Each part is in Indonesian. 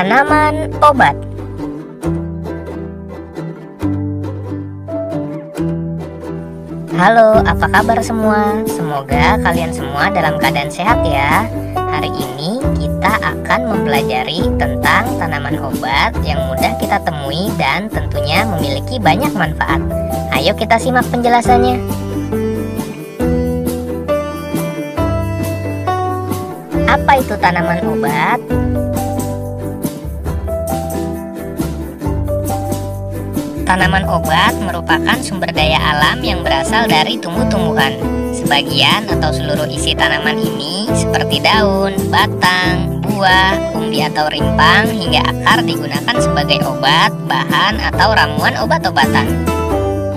Tanaman obat. Halo, apa kabar semua? Semoga kalian semua dalam keadaan sehat ya. Hari ini kita akan mempelajari tentang tanaman obat yang mudah kita temui dan tentunya memiliki banyak manfaat. Ayo kita simak penjelasannya. Apa itu tanaman obat? Tanaman obat merupakan sumber daya alam yang berasal dari tumbuh-tumbuhan. Sebagian atau seluruh isi tanaman ini seperti daun, batang, buah, umbi atau rimpang hingga akar digunakan sebagai obat, bahan atau ramuan obat-obatan.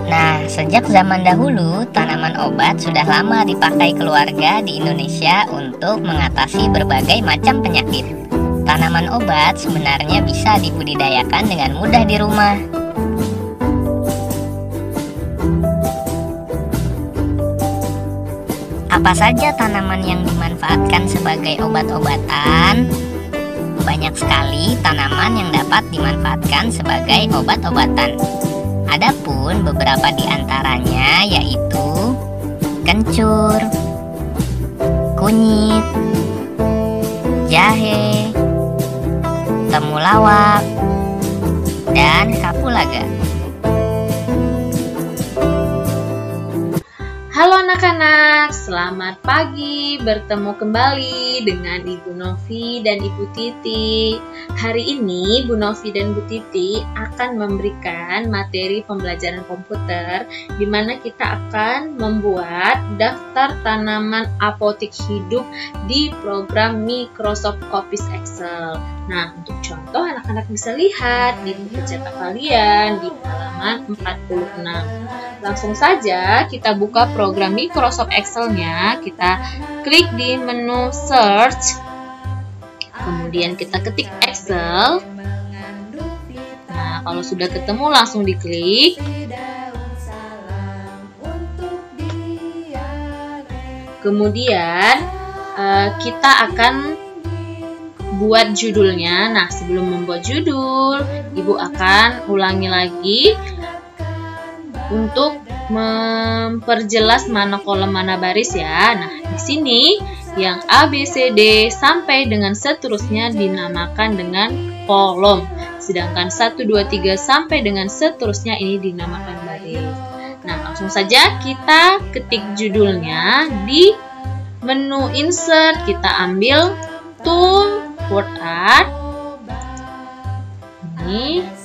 Nah, sejak zaman dahulu tanaman obat sudah lama dipakai keluarga di Indonesia untuk mengatasi berbagai macam penyakit. Tanaman obat sebenarnya bisa dibudidayakan dengan mudah di rumah. Apa saja tanaman yang dimanfaatkan sebagai obat-obatan? Banyak sekali tanaman yang dapat dimanfaatkan sebagai obat-obatan. Adapun beberapa di antaranya yaitu kencur, kunyit, jahe, temulawak, dan kapulaga. Halo anak-anak, selamat pagi, bertemu kembali dengan Ibu Novi dan Ibu Titi. Hari ini Bu Novi dan Bu Titi akan memberikan materi pembelajaran komputer di mana kita akan membuat daftar tanaman apotik hidup di program Microsoft Office Excel. Nah, untuk contoh anak-anak bisa lihat di buku cetak kalian di halaman 46. Langsung saja kita buka program Microsoft Excel-nya, kita klik di menu search, kemudian kita ketik Excel. Nah, kalau sudah ketemu langsung diklik. Kemudian kita akan buat judulnya. Nah, sebelum membuat judul, Ibu akan ulangi lagi untuk memperjelas mana kolom mana baris ya. Nah, di sini yang A, B, C, D sampai dengan seterusnya dinamakan dengan kolom. Sedangkan 1, 2, 3 sampai dengan seterusnya ini dinamakan baris. Nah, langsung saja kita ketik judulnya di menu insert, kita ambil tool word art. Ini.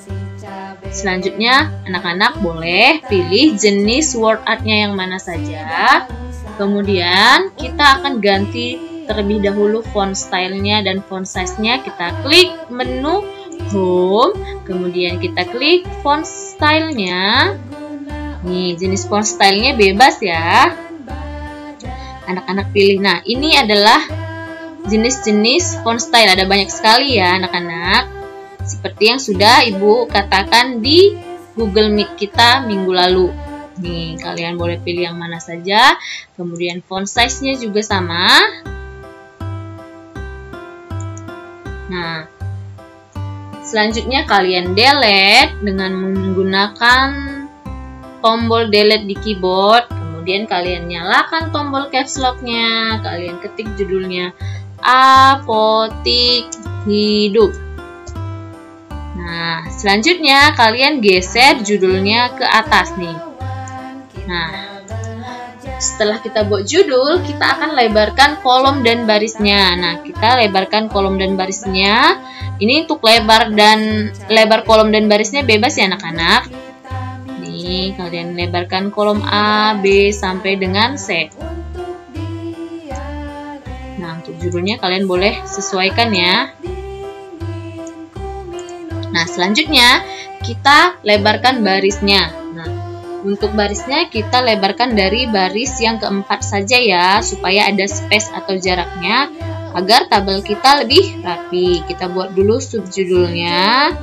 Selanjutnya, anak-anak boleh pilih jenis word art-nya yang mana saja. Kemudian, kita akan ganti terlebih dahulu font style-nya dan font size-nya. Kita klik menu home, kemudian kita klik font style-nya. Nih, jenis font style-nya bebas ya. Anak-anak pilih. Nah, ini adalah jenis-jenis font style. Ada banyak sekali ya, anak-anak. Seperti yang sudah Ibu katakan di Google Meet kita minggu lalu. Nih, kalian boleh pilih yang mana saja. Kemudian font size-nya juga sama. Nah, selanjutnya kalian delete dengan menggunakan tombol delete di keyboard. Kemudian kalian nyalakan tombol caps lock-nya. Kalian ketik judulnya apotik hidup. Nah, selanjutnya kalian geser judulnya ke atas nih. Nah, setelah kita buat judul, kita akan lebarkan kolom dan barisnya. Nah, kita lebarkan kolom dan barisnya. Ini untuk lebar kolom dan barisnya bebas ya anak-anak. Nih, kalian lebarkan kolom A, B sampai dengan C. Nah, untuk judulnya kalian boleh sesuaikan ya. Nah, selanjutnya kita lebarkan barisnya. Nah, untuk barisnya kita lebarkan dari baris yang keempat saja ya, supaya ada space atau jaraknya agar tabel kita lebih rapi. Kita buat dulu subjudulnya.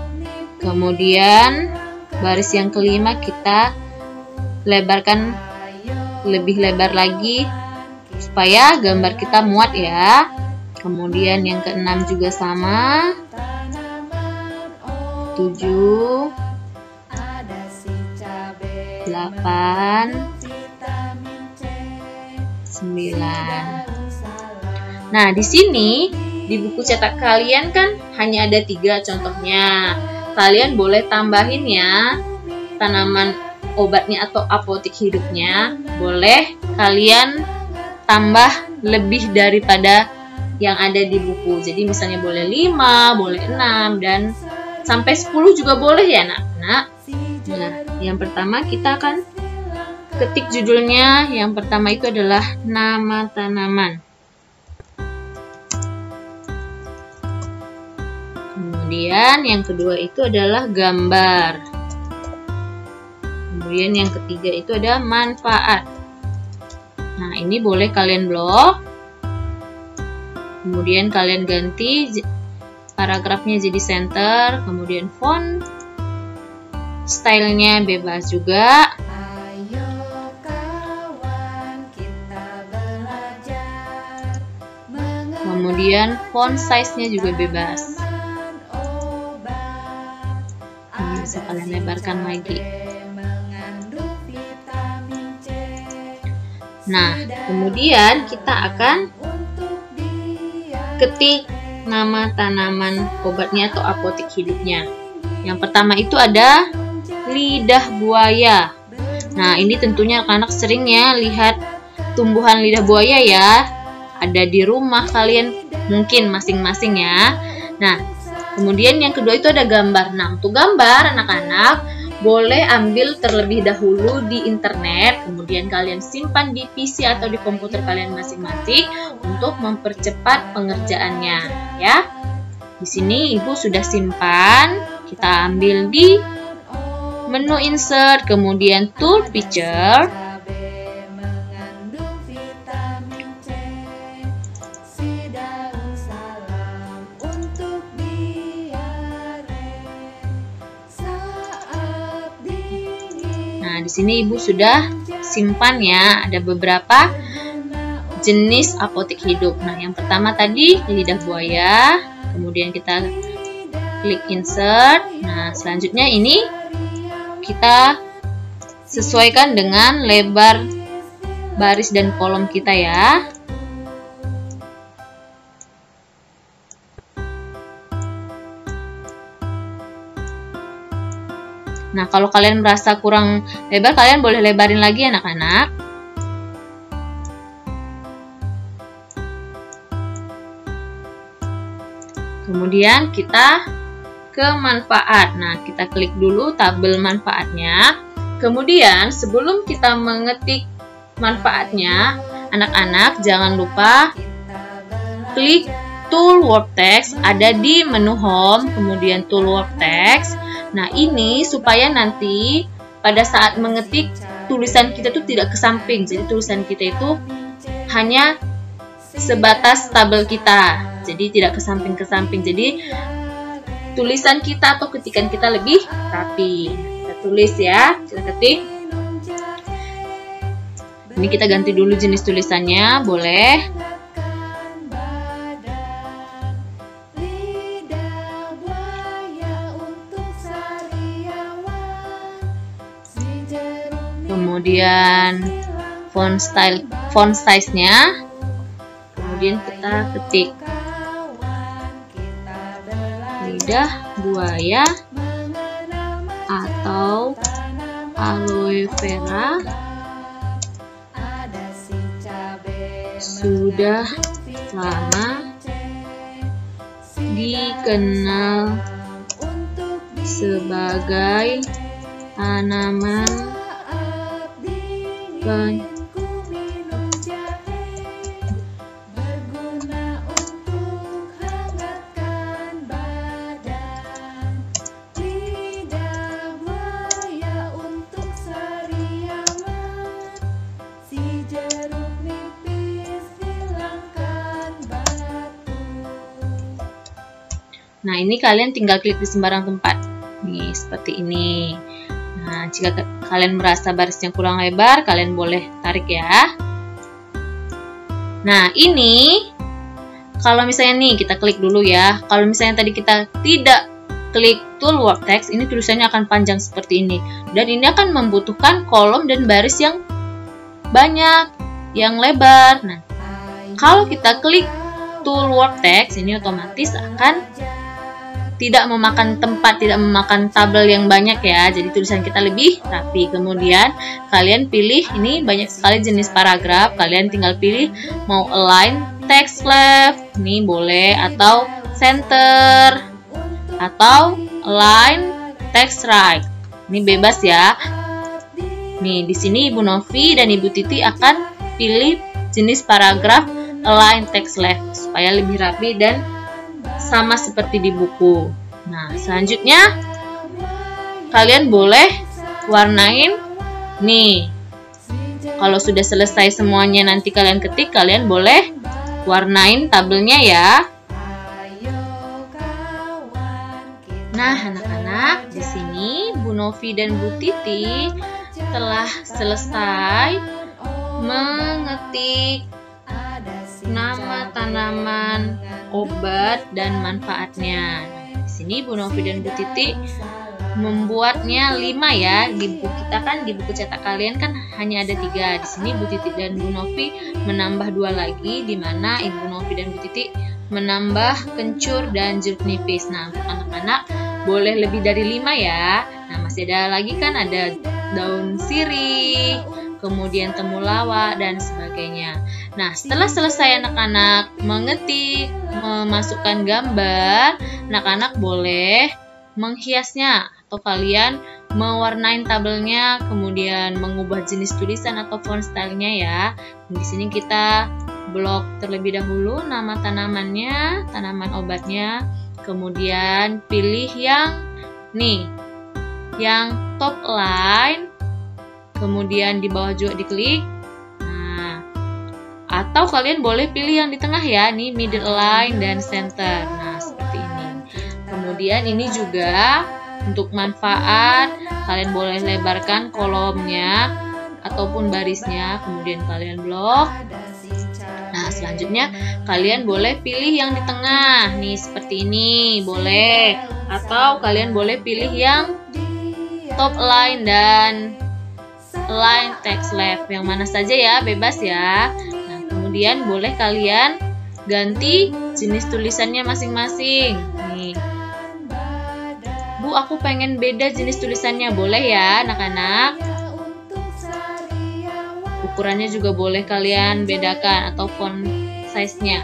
Kemudian baris yang kelima kita lebarkan lebih lebar lagi supaya gambar kita muat ya. Kemudian yang keenam juga sama. 7, 8, 9. Nah, di sini di buku cetak kalian kan hanya ada 3 contohnya. Kalian boleh tambahin ya tanaman obatnya atau apotik hidupnya. Boleh kalian tambah lebih daripada yang ada di buku. Jadi misalnya boleh 5, boleh 6, dan sampai 10 juga boleh ya anak-anak. Nah, yang pertama kita akan ketik judulnya. Yang pertama itu adalah nama tanaman. Kemudian yang kedua itu adalah gambar. Kemudian yang ketiga itu ada manfaat. Nah, ini boleh kalian blok. Kemudian kalian ganti paragrafnya jadi center. Kemudian font stylenya bebas juga. Kemudian font size-nya juga bebas. Ini bisa kalian lebarkan lagi. Nah, kemudian kita akan ketik nama tanaman obatnya atau apotik hidupnya. Yang pertama itu ada lidah buaya. Nah, ini tentunya anak-anak sering ya lihat tumbuhan lidah buaya ya. Ada di rumah kalian mungkin masing-masing ya. Nah, kemudian yang kedua itu ada gambar. Nah, untuk gambar anak-anak boleh ambil terlebih dahulu di internet, kemudian kalian simpan di PC atau di komputer kalian masing-masing untuk mempercepat pengerjaannya ya. Di sini Ibu sudah simpan. Kita ambil di menu insert, kemudian tool picture. Nah, di sini Ibu sudah simpan ya, ada beberapa jenis apotik hidup. Nah, yang pertama tadi lidah buaya, kemudian kita klik insert. Nah, selanjutnya ini kita sesuaikan dengan lebar baris dan kolom kita ya. Nah, kalau kalian merasa kurang lebar, kalian boleh lebarin lagi anak-anak. Kemudian kita ke manfaat. Nah, kita klik dulu tabel manfaatnya. Kemudian sebelum kita mengetik manfaatnya, anak-anak jangan lupa klik tool work text, ada di menu home, kemudian tool work text. Nah, ini supaya nanti pada saat mengetik tulisan kita tuh tidak ke samping. Jadi tulisan kita itu hanya sebatas tabel kita. Jadi tidak ke samping-ke samping. Jadi tulisan kita atau ketikan kita lebih rapi. Kita tulis ya, kita ketik. Ini kita ganti dulu jenis tulisannya, boleh. Kemudian font size-nya, kemudian kita ketik lidah buaya atau aloe vera sudah lama dikenal sebagai tanaman Nah, ini kalian tinggal klik di sembarang tempat. Nih, seperti ini. Nah, jika kalian merasa barisnya kurang lebar, kalian boleh tarik ya. Nah, ini kalau misalnya nih kita klik dulu ya. Kalau misalnya tadi kita tidak klik Toolwork Text, ini tulisannya akan panjang seperti ini. Dan ini akan membutuhkan kolom dan baris yang banyak, yang lebar. Nah, kalau kita klik Toolwork Text, ini otomatis akan tidak memakan tempat, tidak memakan tabel yang banyak ya. Jadi tulisan kita lebih rapi. Kemudian kalian pilih, ini banyak sekali jenis paragraf. Kalian tinggal pilih mau align text left, ini boleh, atau center, atau align text right. Ini bebas ya. Nih, di sini Ibu Novi dan Ibu Titi akan pilih jenis paragraf align text left supaya lebih rapi dan sama seperti di buku. Nah, selanjutnya kalian boleh warnain nih. Kalau sudah selesai semuanya nanti kalian ketik, kalian boleh warnain tabelnya ya. Nah, anak-anak, di sini Bu Novi dan Bu Titi telah selesai mengetik nama tanaman, obat, dan manfaatnya. Di sini Bu Novi dan Bu Titi membuatnya 5 ya. Di buku kita kan, di buku cetak kalian kan hanya ada 3. Di sini Bu Titi dan Bu Novi menambah 2 lagi, di mana Ibu Novi dan Bu Titi menambah kencur dan jeruk nipis. Nah, untuk anak-anak boleh lebih dari 5 ya. Nah, masih ada lagi kan, ada daun sirih, kemudian temulawak, dan sebagainya. Nah, setelah selesai anak-anak mengetik, memasukkan gambar, anak-anak boleh menghiasnya atau kalian mewarnain tabelnya, kemudian mengubah jenis tulisan atau font stylenya ya. Di sini kita blok terlebih dahulu nama tanamannya, tanaman obatnya, kemudian pilih yang nih, yang top line, kemudian di bawah juga diklik. Nah, atau kalian boleh pilih yang di tengah ya, nih middle line dan center. Nah, seperti ini. Kemudian ini juga untuk manfaat, kalian boleh lebarkan kolomnya ataupun barisnya, kemudian kalian blok. Nah, selanjutnya kalian boleh pilih yang di tengah, nih seperti ini, boleh. Atau kalian boleh pilih yang top line dan align text left, yang mana saja ya, bebas ya. Nah, kemudian boleh kalian ganti jenis tulisannya masing-masing. Nih, Bu, aku pengen beda jenis tulisannya, boleh ya anak-anak. Ukurannya juga boleh kalian bedakan atau font size-nya.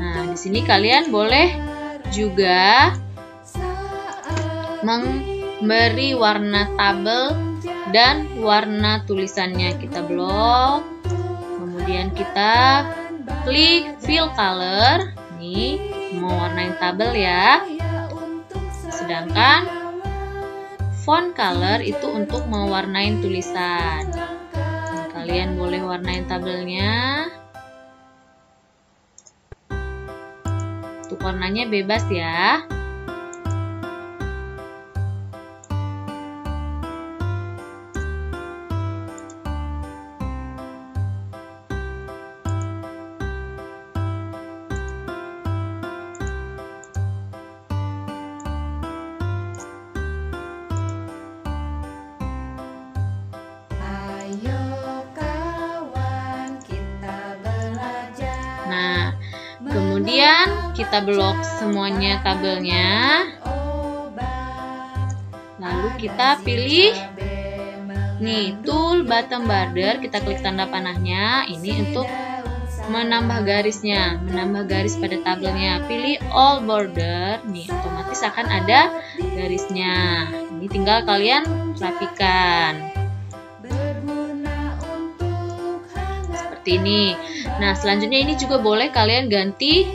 Nah, di sini kalian boleh juga memberi warna tabel dan warna tulisannya. Kita blok, kemudian kita klik fill color. Nih, mau warnain tabel ya. Sedangkan font color itu untuk mewarnain tulisan. Nah, kalian boleh warnain tabelnya. Untuk warnanya bebas ya. Nah, kemudian kita blok semuanya tabelnya. Lalu kita pilih nih tool bottom border, kita klik tanda panahnya. Ini untuk menambah garisnya, menambah garis pada tabelnya. Pilih all border, nih otomatis akan ada garisnya. Ini tinggal kalian rapikan seperti ini. Nah, selanjutnya ini juga boleh kalian ganti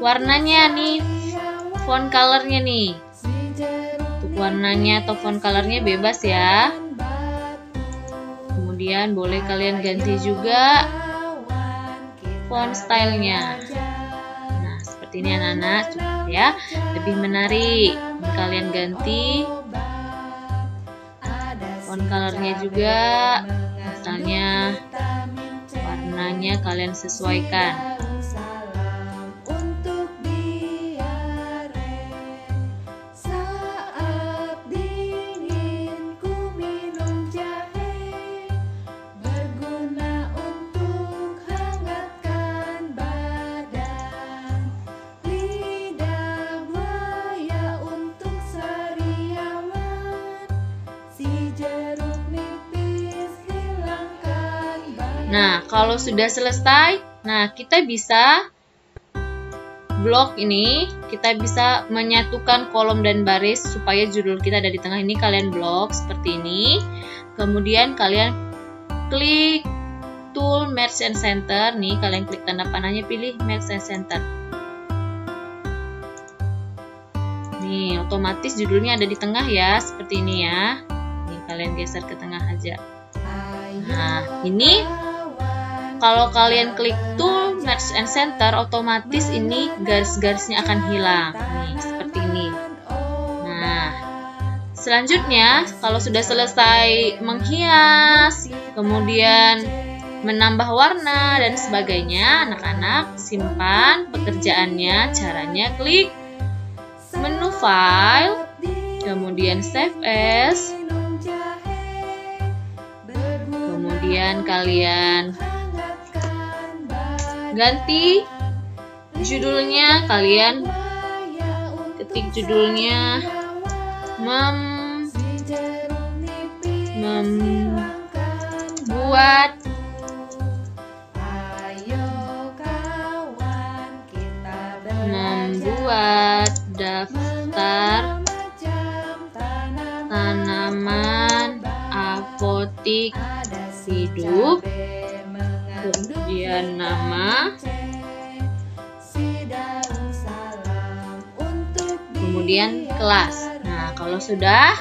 warnanya nih, font colornya nih. Untuk warnanya atau font colornya bebas ya. Kemudian boleh kalian ganti juga font stylenya. Nah, seperti ini anak-anak, cukup ya, lebih menarik. Kalian ganti font colornya juga, misalnya warnanya kalian sesuaikan. Nah, kalau sudah selesai, nah kita bisa blok ini, kita bisa menyatukan kolom dan baris supaya judul kita ada di tengah. Ini kalian blok seperti ini. Kemudian kalian klik tool merge and center. Nih, kalian klik tanda panahnya, pilih merge and center. Nih, otomatis judulnya ada di tengah ya, seperti ini ya. Nih, kalian geser ke tengah aja. Nah, ini kalau kalian klik tool merge and center, otomatis ini garis-garisnya akan hilang. Nih, seperti ini. Nah, selanjutnya kalau sudah selesai menghias, kemudian menambah warna dan sebagainya, anak-anak simpan pekerjaannya. Caranya klik menu file, kemudian save as, kemudian kalian ganti judulnya, kalian ketik judulnya membuat daftar tanaman apotik hidup, kemudian nama, kemudian kelas. Nah, kalau sudah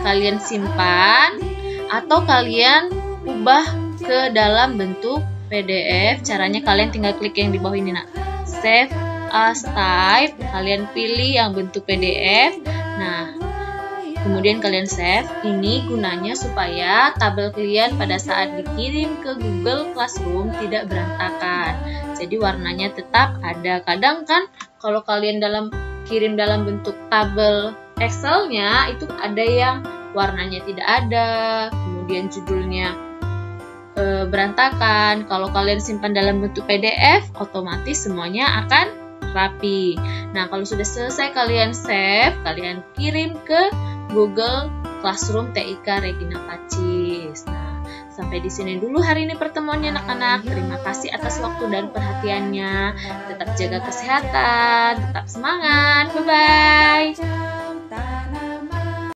kalian simpan atau kalian ubah ke dalam bentuk PDF, caranya kalian tinggal klik yang di bawah ini, nak. Save as type, kalian pilih yang bentuk PDF. Nah, kemudian kalian save. Ini gunanya supaya tabel kalian pada saat dikirim ke Google Classroom tidak berantakan. Jadi warnanya tetap ada. Kadang kan kalau kalian kirim dalam bentuk tabel Excel-nya, itu ada yang warnanya tidak ada, kemudian judulnya berantakan. Kalau kalian simpan dalam bentuk PDF, otomatis semuanya akan rapi. Nah, kalau sudah selesai kalian save, kalian kirim ke Google Classroom TIK Regina Pacis. Nah, sampai di sini dulu hari ini pertemuannya anak-anak. Terima kasih atas waktu dan perhatiannya. Tetap jaga kesehatan, tetap semangat. Bye-bye.